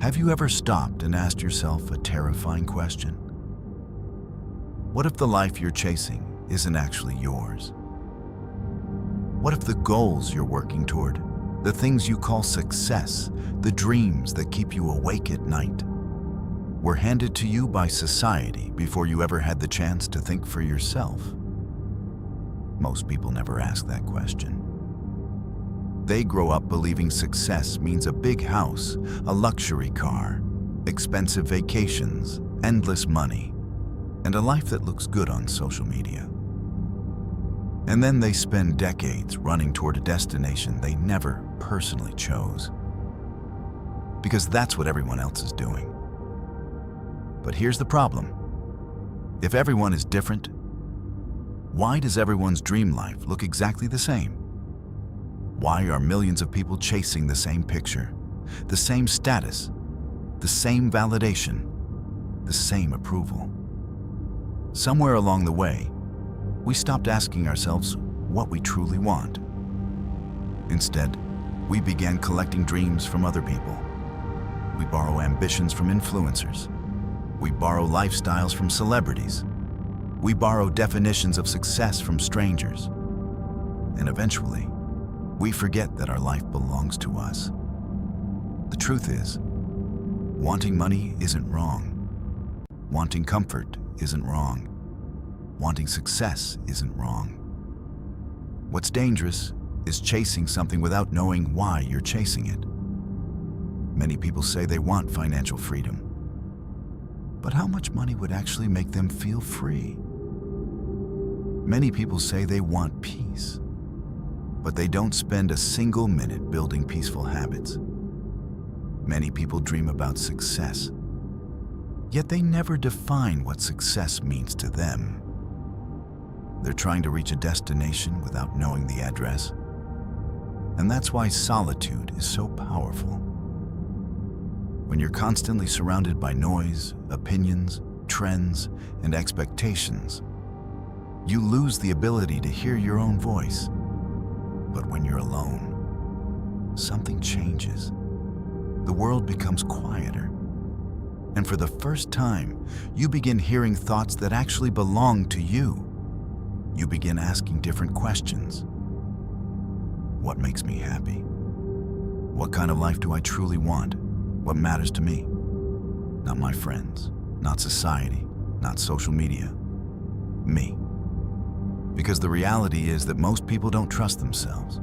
Have you ever stopped and asked yourself a terrifying question? What if the life you're chasing isn't actually yours? What if the goals you're working toward, the things you call success, the dreams that keep you awake at night, were handed to you by society before you ever had the chance to think for yourself? Most people never ask that question. They grow up believing success means a big house, a luxury car, expensive vacations, endless money, and a life that looks good on social media. And then they spend decades running toward a destination they never personally chose, because that's what everyone else is doing. But here's the problem. If everyone is different, why does everyone's dream life look exactly the same? Why are millions of people chasing the same picture, the same status, the same validation, the same approval? Somewhere along the way, we stopped asking ourselves what we truly want. Instead, we began collecting dreams from other people. We borrow ambitions from influencers. We borrow lifestyles from celebrities. We borrow definitions of success from strangers. And eventually, we forget that our life belongs to us. The truth is, wanting money isn't wrong. Wanting comfort isn't wrong. Wanting success isn't wrong. What's dangerous is chasing something without knowing why you're chasing it. Many people say they want financial freedom. But how much money would actually make them feel free? Many people say they want peace, but they don't spend a single minute building peaceful habits. Many people dream about success, yet they never define what success means to them. They're trying to reach a destination without knowing the address. And that's why solitude is so powerful. When you're constantly surrounded by noise, opinions, trends, and expectations, you lose the ability to hear your own voice. But when you're alone, something changes. The world becomes quieter. And for the first time, you begin hearing thoughts that actually belong to you. You begin asking different questions. What makes me happy? What kind of life do I truly want? What matters to me? Not my friends, not society, not social media. Me. Because the reality is that most people don't trust themselves.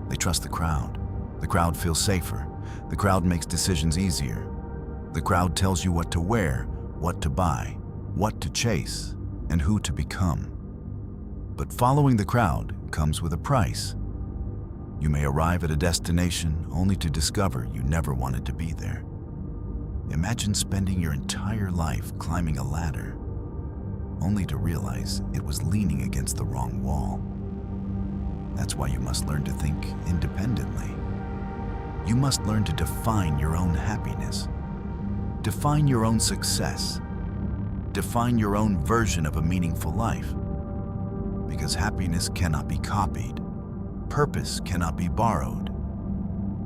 They trust the crowd. The crowd feels safer. The crowd makes decisions easier. The crowd tells you what to wear, what to buy, what to chase, and who to become. But following the crowd comes with a price. You may arrive at a destination only to discover you never wanted to be there. Imagine spending your entire life climbing a ladder, only to realize it was leaning against the wrong wall. That's why you must learn to think independently. You must learn to define your own happiness, define your own success, define your own version of a meaningful life. Because happiness cannot be copied, purpose cannot be borrowed,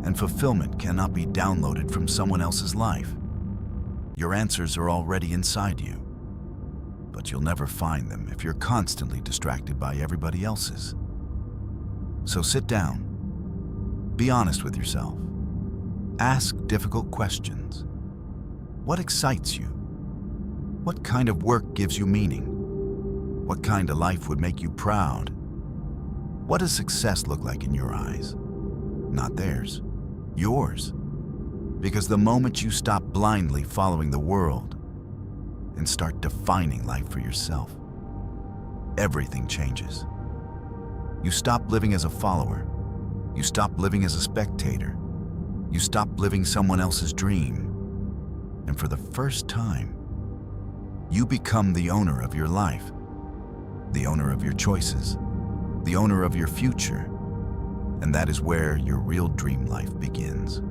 and fulfillment cannot be downloaded from someone else's life. Your answers are already inside you, but you'll never find them if you're constantly distracted by everybody else's. So sit down, be honest with yourself, ask difficult questions. What excites you? What kind of work gives you meaning? What kind of life would make you proud? What does success look like in your eyes? Not theirs, yours. Because the moment you stop blindly following the world and start defining life for yourself, everything changes. You stop living as a follower. You stop living as a spectator. You stop living someone else's dream. And for the first time, you become the owner of your life, the owner of your choices, the owner of your future. And that is where your real dream life begins.